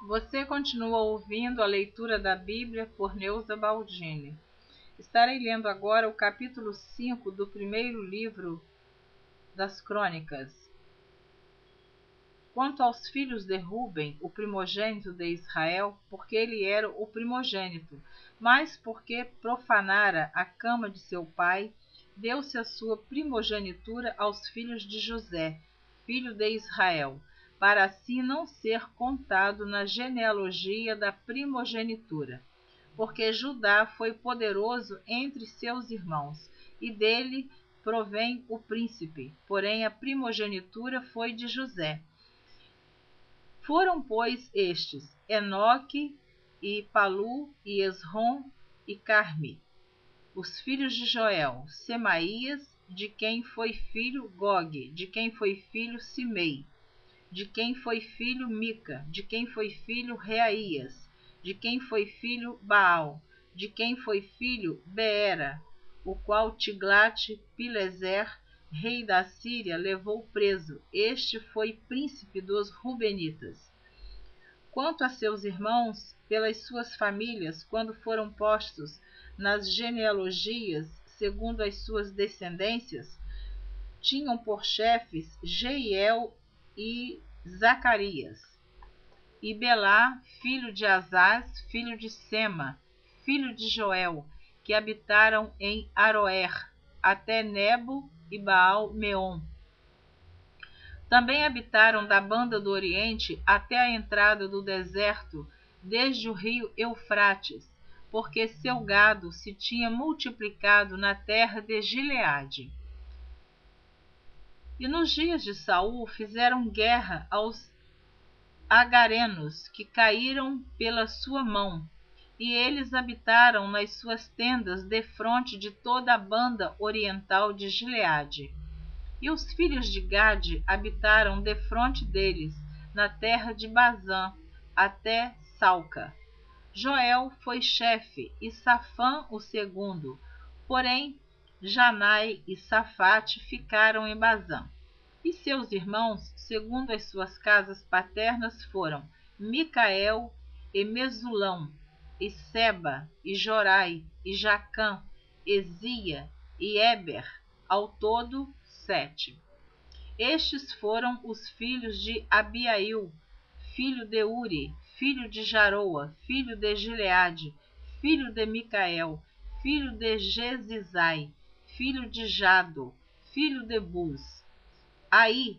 Você continua ouvindo a leitura da Bíblia por Neuza Baldini. Estarei lendo agora o capítulo 5 do primeiro livro das Crônicas. Quanto aos filhos de Ruben, o primogênito de Israel, porque ele era o primogênito, mas porque profanara a cama de seu pai, deu-se a sua primogenitura aos filhos de José, filho de Israel, para assim não ser contado na genealogia da primogenitura. Porque Judá foi poderoso entre seus irmãos, e dele provém o príncipe, porém a primogenitura foi de José. Foram, pois, estes, Enoque, e Palu, e Esrom, e Carmi, os filhos de Joel, Semaías, de quem foi filho Gog, de quem foi filho Simei, de quem foi filho Mica, de quem foi filho Reaías, de quem foi filho Baal, de quem foi filho Beera, o qual Tiglat-Pileser, rei da Síria, levou preso. Este foi príncipe dos Rubenitas. Quanto a seus irmãos, pelas suas famílias, quando foram postos nas genealogias, segundo as suas descendências, tinham por chefes Jeiel e Zacarias, e Belá, filho de Azaz, filho de Sema, filho de Joel, que habitaram em Aroer, até Nebo e Baal-Meon. Também habitaram da banda do Oriente até a entrada do deserto, desde o rio Eufrates, porque seu gado se tinha multiplicado na terra de Gileade. E nos dias de Saul fizeram guerra aos agarenos, que caíram pela sua mão, e eles habitaram nas suas tendas defronte de toda a banda oriental de Gileade. E os filhos de Gade habitaram defronte deles, na terra de Bazã, até Salca. Joel foi chefe, e Safã o segundo, porém Janai e Safate ficaram em Bazã. E seus irmãos, segundo as suas casas paternas, foram Micael e Mesulão, e Seba, e Jorai, e Jacã, Ezia e Eber, ao todo 7. Estes foram os filhos de Abiail, filho de Uri, filho de Jaroa, filho de Gileade, filho de Micael, filho de Jezizai, filho de Jado, filho de Buz. Aí,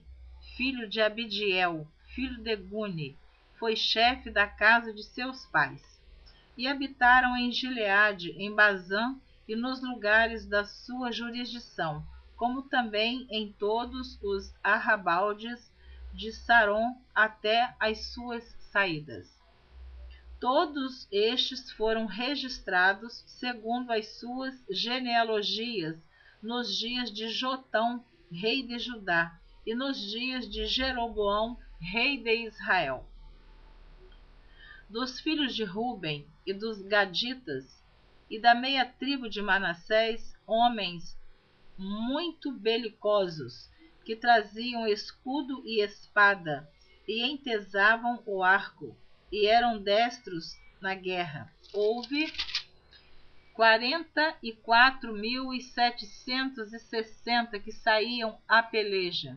filho de Abidiel, filho de Guni, foi chefe da casa de seus pais. E habitaram em Gileade, em Bazã e nos lugares da sua jurisdição, como também em todos os arrabaldes de Saron até as suas saídas. Todos estes foram registrados segundo as suas genealogias nos dias de Jotão, rei de Judá, e nos dias de Jeroboão, rei de Israel. Dos filhos de Ruben e dos Gaditas, e da meia tribo de Manassés, homens muito belicosos, que traziam escudo e espada, e entesavam o arco, e eram destros na guerra. Houve 44.760 que saíam à peleja,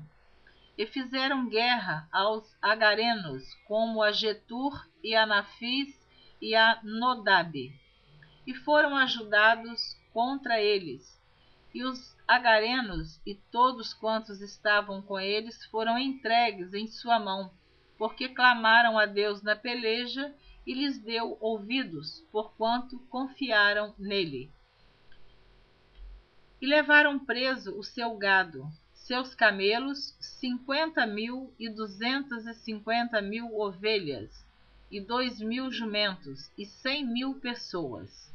e fizeram guerra aos agarenos, como a Getur e a Nafis e a Nodabe, e foram ajudados contra eles. E os agarenos e todos quantos estavam com eles foram entregues em sua mão, porque clamaram a Deus na peleja, e lhes deu ouvidos, porquanto confiaram nele. E levaram preso o seu gado, seus camelos, 50.250 ovelhas, e 2.000 jumentos, e 100.000 pessoas.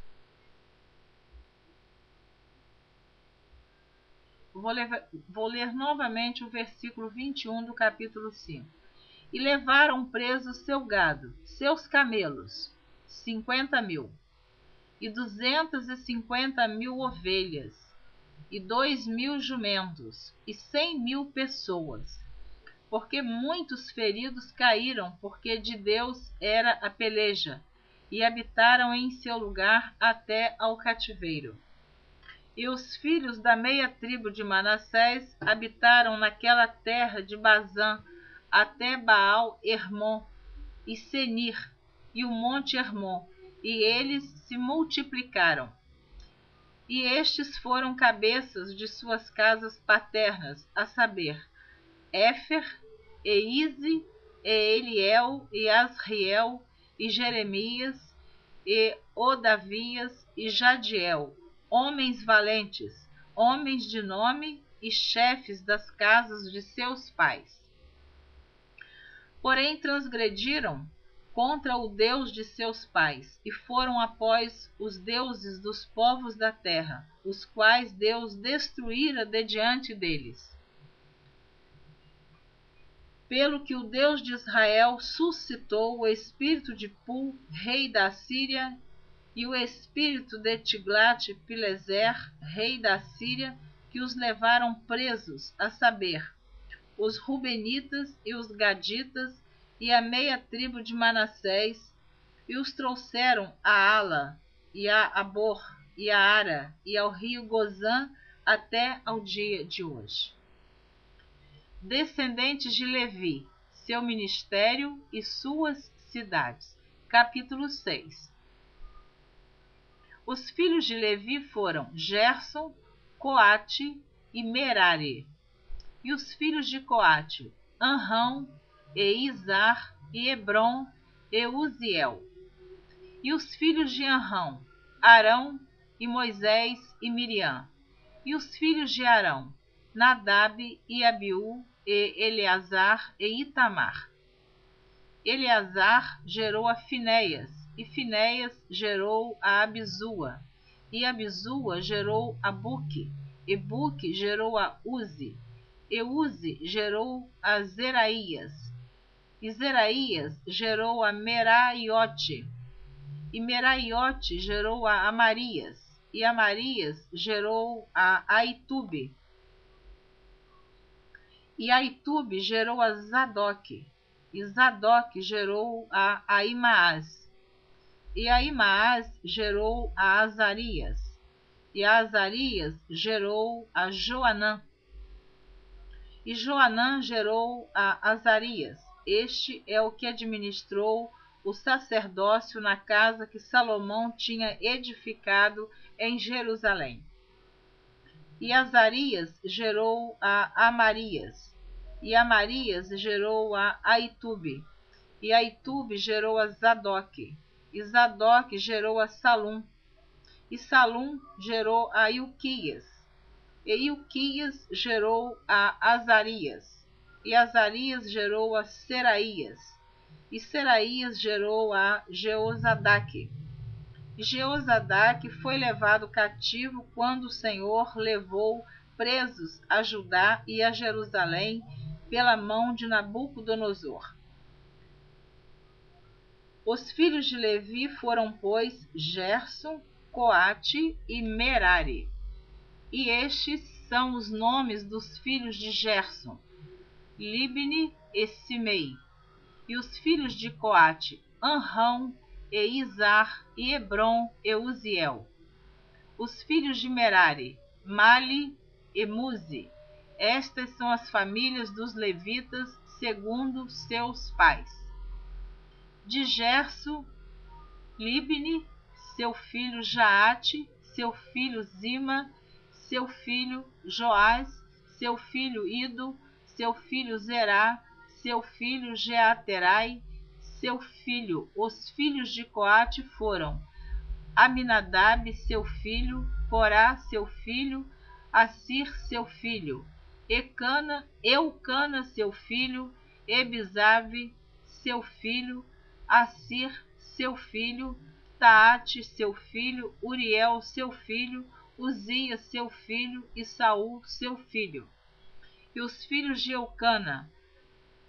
Vou ler novamente o versículo 21 do capítulo 5. E levaram preso seu gado, seus camelos, 50.000, e 250.000 ovelhas, e 2.000 jumentos, e 100.000 pessoas. porque muitos feridos caíram, porque de Deus era a peleja, e habitaram em seu lugar até ao cativeiro. E os filhos da meia tribo de Manassés habitaram naquela terra de Bazã até Baal-Hermon e Senir e o monte Hermon, e eles se multiplicaram. E estes foram cabeças de suas casas paternas, a saber, Éfer, e Ize, e Eliel, e Asriel, e Jeremias, e Odavias, e Jadiel, homens valentes, homens de nome e chefes das casas de seus pais. Porém transgrediram contra o Deus de seus pais, e foram após os deuses dos povos da terra, os quais Deus destruíra de diante deles. Pelo que o Deus de Israel suscitou o espírito de Pul, rei da Síria, e o espírito de Tiglat-Pileser, rei da Síria, que os levaram presos, a saber, os Rubenitas e os Gaditas e a meia tribo de Manassés, e os trouxeram a Ala, e a Abor, e a Ara, e ao rio Gozã, até ao dia de hoje. Descendentes de Levi, seu ministério e suas cidades. Capítulo 6. Os filhos de Levi foram Gerson, Coate e Merari. E os filhos de Coate, Anrão, e Izar, e Hebron, e Uziel. E os filhos de Anrão, Arão, e Moisés, e Miriam. E os filhos de Arão, Nadab, e Abiú, e Eleazar, e Itamar. Eleazar gerou a Finéias, e Finéias gerou a Abisua, e Abisua gerou a Buque, e Buque gerou a Uzi, e Uzi gerou a Zeraías, e Zeraías gerou a Meraiote, e Meraiote gerou a Amarias, e Amarias gerou a Aitube, e Aitube gerou a Zadoque, e Zadoque gerou a Aimaas, e Aimaas gerou a Azarias, e Azarias gerou a Joanã, e Joanã gerou a Azarias. Este é o que administrou o sacerdócio na casa que Salomão tinha edificado em Jerusalém. E Azarias gerou a Amarias, e Amarias gerou a Aitube, e Aitube gerou a Zadoque, e Zadoque gerou a Salum, e Salum gerou a Ilquias, e Ilquias gerou a Azarias, e Azarias gerou a Seraías, e Seraías gerou a Jeozadaque. E Jeozadaque foi levado cativo quando o Senhor levou presos a Judá e a Jerusalém pela mão de Nabucodonosor. Os filhos de Levi foram, pois, Gerson, Coate e Merari. E estes são os nomes dos filhos de Gerson, Libni e Simei. E os filhos de Coate, Anrão, e Izar, e Hebron, e Uziel. Os filhos de Merari, Mali e Muzi. Estas são as famílias dos levitas, segundo seus pais. De Gerso, Libni, seu filho Jaate, seu filho Zima, seu filho Joás, seu filho Ido, seu filho Zerá, seu filho Jeaterai, seu filho. Os filhos de Coate foram Aminadab, seu filho, Corá, seu filho, Assir, seu filho, Eucana, seu filho, Ebizave, seu filho, Assir, seu filho, Taate, seu filho, Uriel, seu filho, Uzias, seu filho, e Saul, seu filho. E os filhos de Eucana,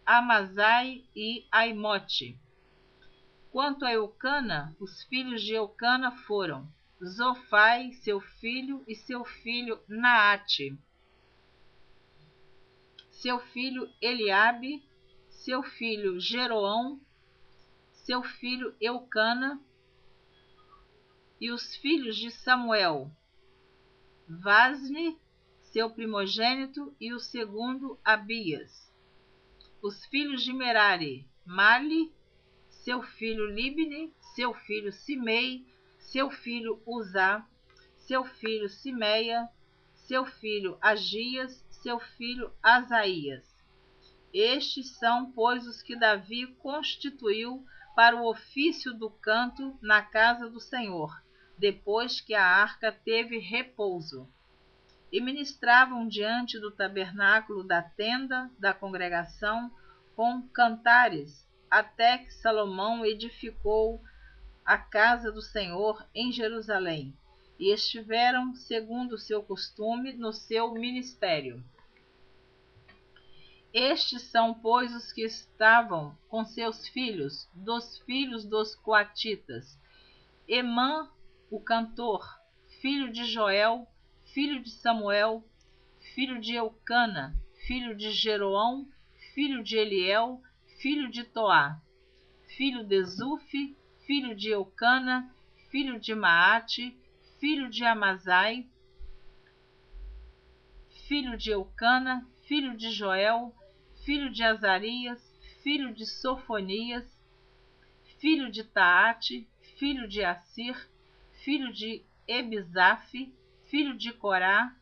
Amazai e Aimote. Quanto a Eucana, os filhos de Eucana foram Zofai, seu filho, e seu filho Naate. seu filho Eliabe, seu filho Jeroão, seu filho Eucana, e os filhos de Samuel, Vasni, seu primogênito, e o segundo Abias. Os filhos de Merari, Mali, seu filho Libni, seu filho Simei, seu filho Uzá, seu filho Simeia, seu filho Agias, seu filho Asaías. Estes são, pois, os que Davi constituiu para o ofício do canto na casa do Senhor, depois que a arca teve repouso. E ministravam diante do tabernáculo da tenda da congregação com cantares, até que Salomão edificou a casa do Senhor em Jerusalém, e estiveram, segundo o seu costume, no seu ministério. Estes são, pois, os que estavam com seus filhos dos coatitas: Emã, o cantor, filho de Joel, filho de Samuel, filho de Eucana, filho de Jeroão, filho de Eliel, filho de Toá, filho de Zufi, filho de Eucana, filho de Maate, filho de Amazai, filho de Eucana, filho de Joel, filho de Azarias, filho de Sofonias, filho de Taate, filho de Assir, filho de Ebisafe, filho de Corá,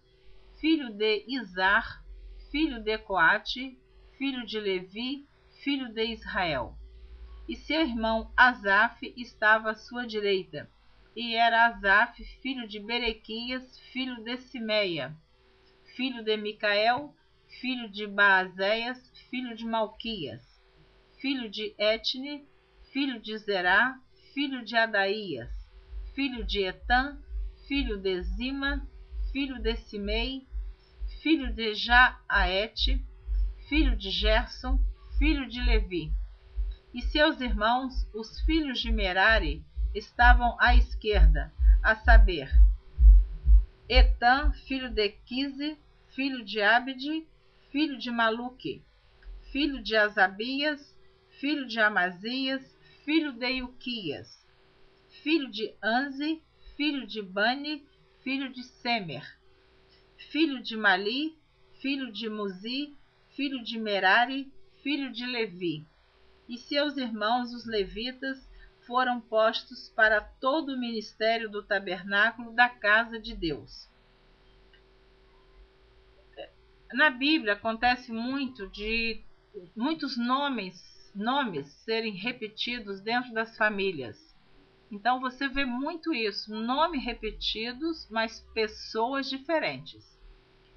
filho de Izar, filho de Coate, filho de Levi, filho de Israel. E seu irmão Asaf estava à sua direita, e era Asaf, filho de Berequias, filho de Simeia, filho de Micael, filho de Baazéias, filho de Malquias, filho de Etne, filho de Zerá, filho de Adaías, filho de Etã, filho de Zima, filho de Simei, filho de Jaaete, filho de Gerson, filho de Levi. E seus irmãos, os filhos de Merari, estavam à esquerda, a saber, Etã, filho de Quise, filho de Abde, filho de Maluque, filho de Asabias, filho de Amazias, filho de Uquias, filho de Anzi, filho de Bani, filho de Semer, filho de Mali, filho de Muzi, filho de Merari, filho de Levi. E seus irmãos, os levitas, foram postos para todo o ministério do tabernáculo da casa de Deus. Na Bíblia acontece muito de muitos nomes serem repetidos dentro das famílias. Então você vê muito isso, nomes repetidos, mas pessoas diferentes.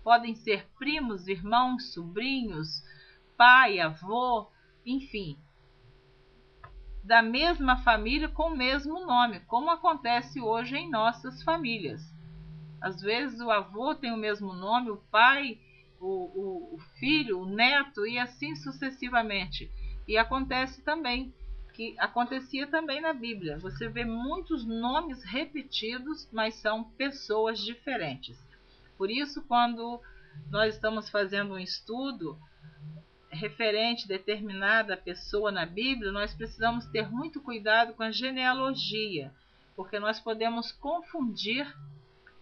Podem ser primos, irmãos, sobrinhos, pai, avô, enfim, da mesma família com o mesmo nome, como acontece hoje em nossas famílias. Às vezes o avô tem o mesmo nome, o pai, o filho, o neto, e assim sucessivamente. E acontece também, que acontecia também na Bíblia. Você vê muitos nomes repetidos, mas são pessoas diferentes. Por isso, quando nós estamos fazendo um estudo referente a determinada pessoa na Bíblia, nós precisamos ter muito cuidado com a genealogia, porque nós podemos confundir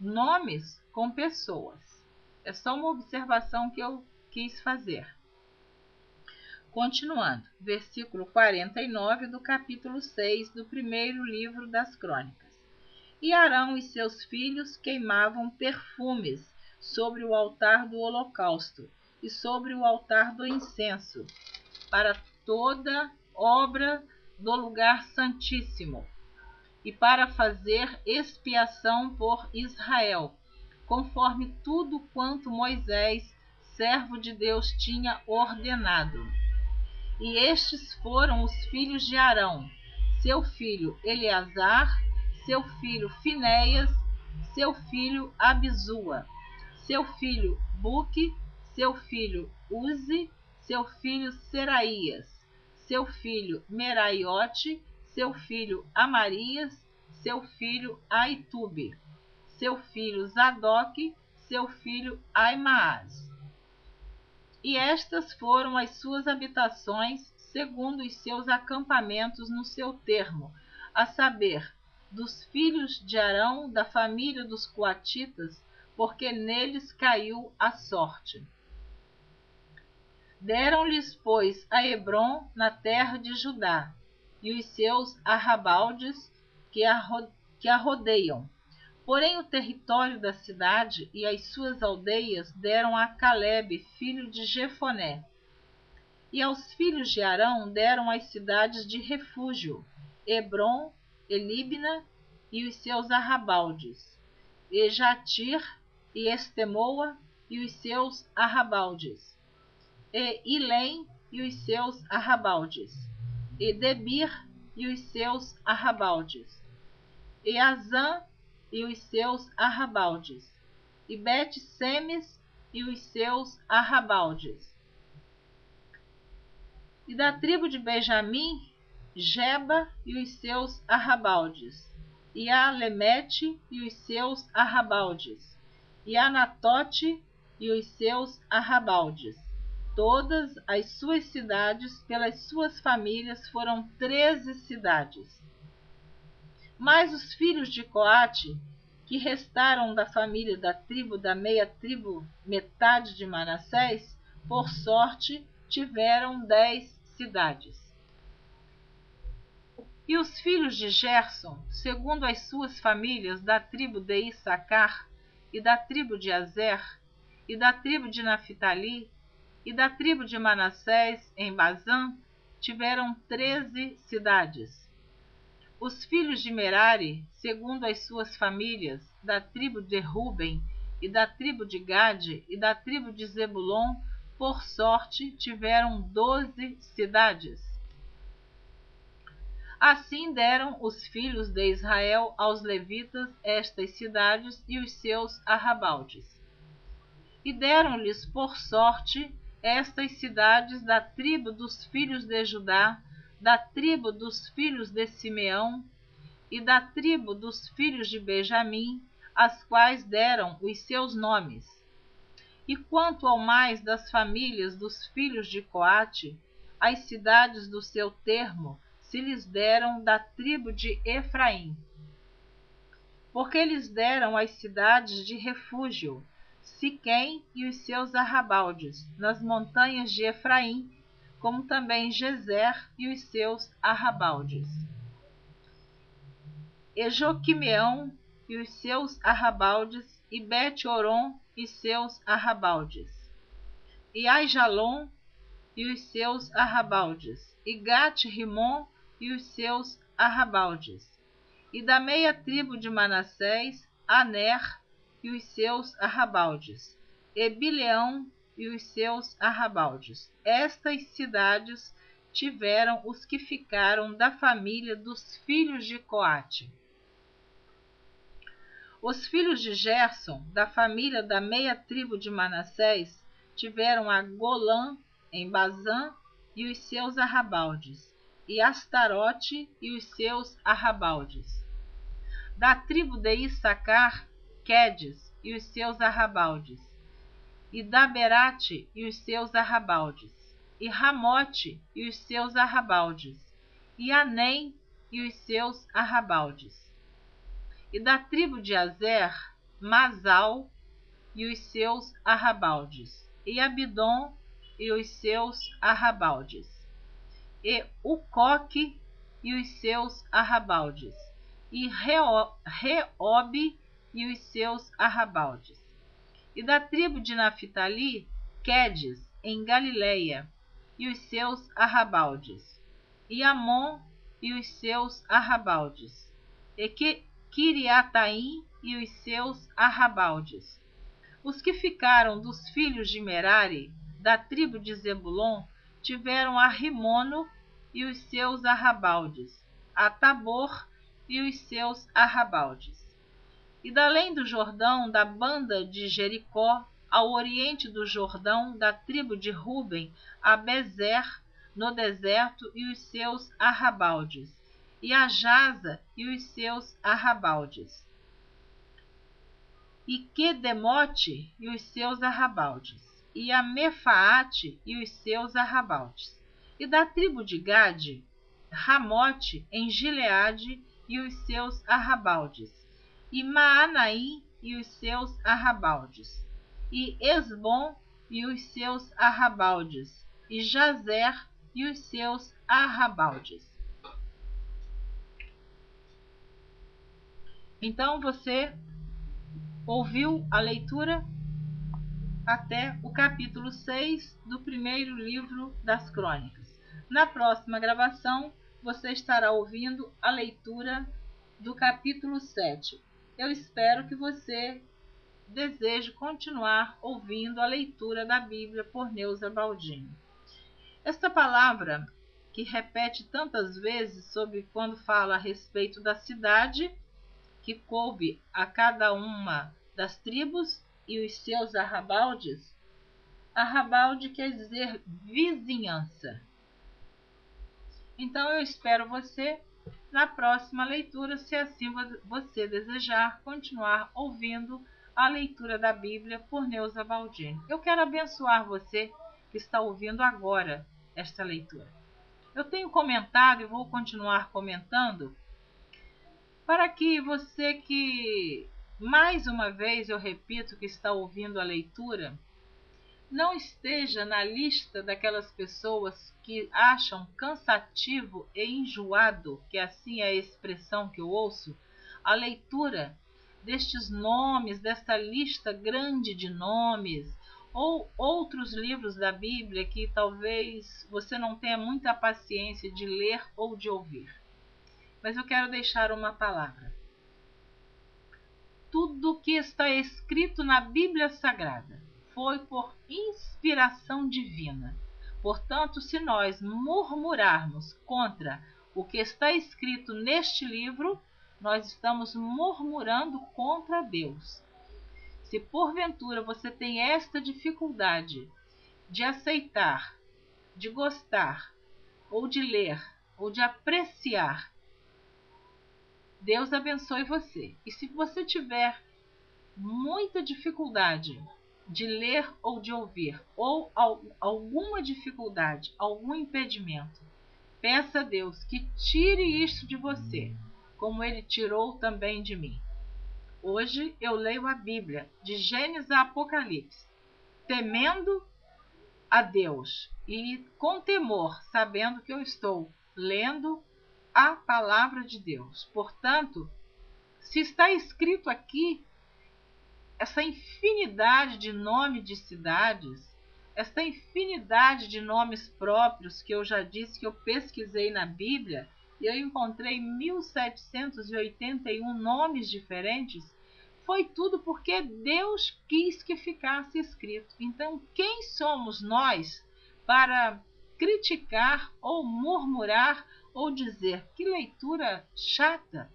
nomes com pessoas. É só uma observação que eu quis fazer. Continuando, versículo 49 do capítulo 6 do primeiro livro das Crônicas. E Arão e seus filhos queimavam perfumes sobre o altar do holocausto e sobre o altar do incenso, para toda obra do lugar santíssimo, e para fazer expiação por Israel, conforme tudo quanto Moisés, servo de Deus, tinha ordenado. E estes foram os filhos de Arão: seu filho Eleazar, seu filho Finéias, seu filho Abisua, seu filho Buque, seu filho Uzi, seu filho Seraías, seu filho Meraiote, seu filho Amarias, seu filho Aitube, seu filho Zadok, seu filho Aimaas. E estas foram as suas habitações, segundo os seus acampamentos no seu termo, a saber, dos filhos de Arão, da família dos coatitas, porque neles caiu a sorte. Deram-lhes, pois, a Hebrom na terra de Judá, e os seus arrabaldes que a rodeiam. Porém o território da cidade e as suas aldeias deram a Calebe, filho de Jefoné. E aos filhos de Arão deram as cidades de refúgio, Hebrom, Elibna e os seus arrabaldes, e Jatir e Estemoa e os seus arrabaldes, e Ilém e os seus arrabaldes, e Debir e os seus arrabaldes, e Azã e os seus arrabaldes, e Bet-Semes e os seus arrabaldes. E da tribo de Benjamim, Geba e os seus arrabaldes, e Alemete e os seus arrabaldes, e Anatote e os seus arrabaldes. Todas as suas cidades, pelas suas famílias, foram 13 cidades. Mas os filhos de Coate, que restaram da família da tribo da meia tribo, metade de Manassés, por sorte, tiveram 10 cidades. E os filhos de Gerson, segundo as suas famílias, da tribo de Issacar, e da tribo de Azer, e da tribo de Naphtali, e da tribo de Manassés, em Bazã, tiveram 13 cidades. Os filhos de Merari, segundo as suas famílias, da tribo de Ruben, e da tribo de Gade, e da tribo de Zebulon, por sorte, tiveram 12 cidades. Assim deram os filhos de Israel aos levitas estas cidades e os seus arrabaldes. E deram-lhes por sorte estas cidades da tribo dos filhos de Judá, da tribo dos filhos de Simeão e da tribo dos filhos de Benjamim, as quais deram os seus nomes. E quanto ao mais das famílias dos filhos de Coate, as cidades do seu termo se lhes deram da tribo de Efraim. Porque lhes deram as cidades de refúgio, Siquém e os seus arrabaldes, nas montanhas de Efraim, como também Gezer e os seus arrabaldes. E Joquimeão e os seus arrabaldes, e Bet-Oron e seus arrabaldes, e Aijalon e os seus arrabaldes, e Gat-Rimon e os seus arrabaldes, e da meia tribo de Manassés, Aner e os seus arrabaldes, e Bileão e os seus arrabaldes. Estas cidades tiveram os que ficaram da família dos filhos de Coate. Os filhos de Gerson, da família da meia tribo de Manassés, tiveram a Golã, em Bazã, e os seus arrabaldes, e Astarote e os seus arrabaldes. Da tribo de Issacar, Quedes e os seus arrabaldes, e Daberate e os seus arrabaldes, e Ramote e os seus arrabaldes, e Anem e os seus arrabaldes. E da tribo de Azer, Masal e os seus arrabaldes, e Abidom e os seus arrabaldes, e Ucoque e os seus arrabaldes, e Reobe e os seus arrabaldes. E da tribo de Naphtali, Quedes, em Galileia, e os seus arrabaldes, e Amon e os seus arrabaldes, e Quiriataim e os seus arrabaldes. Os que ficaram dos filhos de Merari, da tribo de Zebulon, tiveram a Rimono e os seus arrabaldes, a Tabor e os seus arrabaldes. E da além do Jordão, da banda de Jericó, ao oriente do Jordão, da tribo de Ruben, a Bezer, no deserto, e os seus arrabaldes, e a Jaza e os seus arrabaldes, e Quedemote e os seus arrabaldes, e a Mefaate e os seus arrabaldes. E da tribo de Gade, Ramote em Gileade e os seus arrabaldes, e Maanaim e os seus arrabaldes, e Esbom e os seus arrabaldes, e Jazer e os seus arrabaldes. Então você ouviu a leitura até o capítulo 6 do primeiro livro das Crônicas. Na próxima gravação, você estará ouvindo a leitura do capítulo 7. Eu espero que você deseje continuar ouvindo a leitura da Bíblia por Neuza Baldini. Esta palavra, que repete tantas vezes sobre quando fala a respeito da cidade, que coube a cada uma das tribos e os seus arrabaldes, arrabalde quer dizer vizinhança. Então eu espero você na próxima leitura, se assim você desejar continuar ouvindo a leitura da Bíblia por Neuza Baldini. Eu quero abençoar você que está ouvindo agora esta leitura. Eu tenho comentado e vou continuar comentando para que você que, mais uma vez eu repito, que está ouvindo a leitura, não esteja na lista daquelas pessoas que acham cansativo e enjoado, que assim é a expressão que eu ouço, a leitura destes nomes, desta lista grande de nomes, ou outros livros da Bíblia que talvez você não tenha muita paciência de ler ou de ouvir. Mas eu quero deixar uma palavra. Tudo que está escrito na Bíblia Sagrada foi por inspiração divina. Portanto, se nós murmurarmos contra o que está escrito neste livro, nós estamos murmurando contra Deus. Se porventura você tem esta dificuldade de aceitar, de gostar, ou de ler, ou de apreciar, Deus abençoe você. E se você tiver muita dificuldade de ler ou de ouvir, ou alguma dificuldade, algum impedimento, peça a Deus que tire isto de você, como Ele tirou também de mim. Hoje eu leio a Bíblia, de Gênesis a Apocalipse, temendo a Deus e com temor, sabendo que eu estou lendo a palavra de Deus. Portanto, se está escrito aqui essa infinidade de nomes de cidades, essa infinidade de nomes próprios que eu já disse que eu pesquisei na Bíblia, e eu encontrei 1781 nomes diferentes, foi tudo porque Deus quis que ficasse escrito. Então, quem somos nós para criticar ou murmurar ou dizer que leitura chata?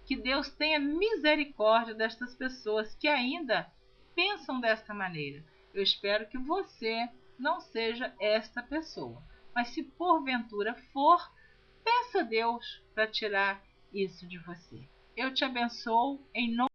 Que Deus tenha misericórdia destas pessoas que ainda pensam desta maneira. Eu espero que você não seja esta pessoa. Mas se porventura for, peça a Deus para tirar isso de você. Eu te abençoo em nome